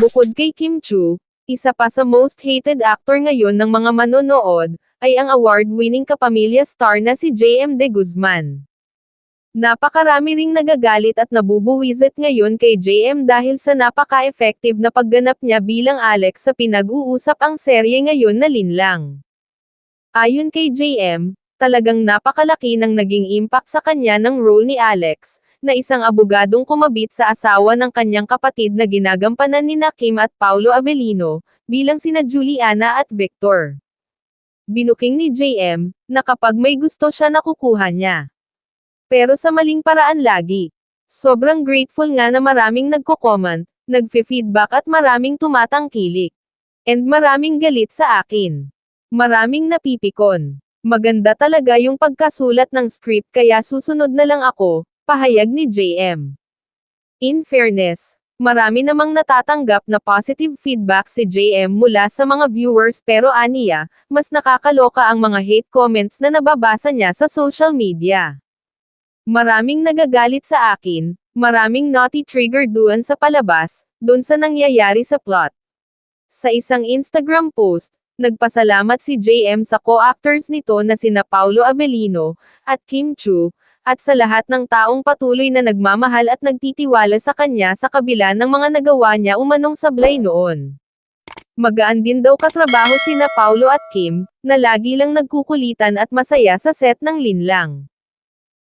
Bukod kay Kim Chu, isa pa sa most hated actor ngayon ng mga manonood, ay ang award-winning kapamilya star na si JM De Guzman. Napakarami ring nagagalit at nabubuwisit ngayon kay JM dahil sa napaka-effective na pagganap niya bilang Alex sa pinag-uusap ang serye ngayon na Linlang. Ayon kay JM, talagang napakalaki ng naging impact sa kanya ng role ni Alex, na isang abogadong kumabit sa asawa ng kanyang kapatid na ginagampanan ni Kim at Paulo Avellino, bilang sina Juliana at Victor. Binuking ni JM, na kapag may gusto siya nakukuha niya. Pero sa maling paraan lagi. Sobrang grateful nga na maraming nagko-comment, nagfe-feedback at maraming tumatangkilik. And maraming galit sa akin. Maraming napipikon. Maganda talaga yung pagkasulat ng script kaya susunod na lang ako, pahayag ni JM. In fairness, marami namang natatanggap na positive feedback si JM mula sa mga viewers pero aniya, mas nakakaloka ang mga hate comments na nababasa niya sa social media. Maraming nagagalit sa akin, maraming naughty trigger doon sa palabas, doon sa nangyayari sa plot. Sa isang Instagram post, nagpasalamat si JM sa co-actors nito na sina Paulo Avellino, at Kim Chu, at sa lahat ng taong patuloy na nagmamahal at nagtitiwala sa kanya sa kabila ng mga nagawa niya umanong sablay noon. Magaan din daw katrabaho sina Paulo at Kim, na lagi lang nagkukulitan at masaya sa set ng Linlang.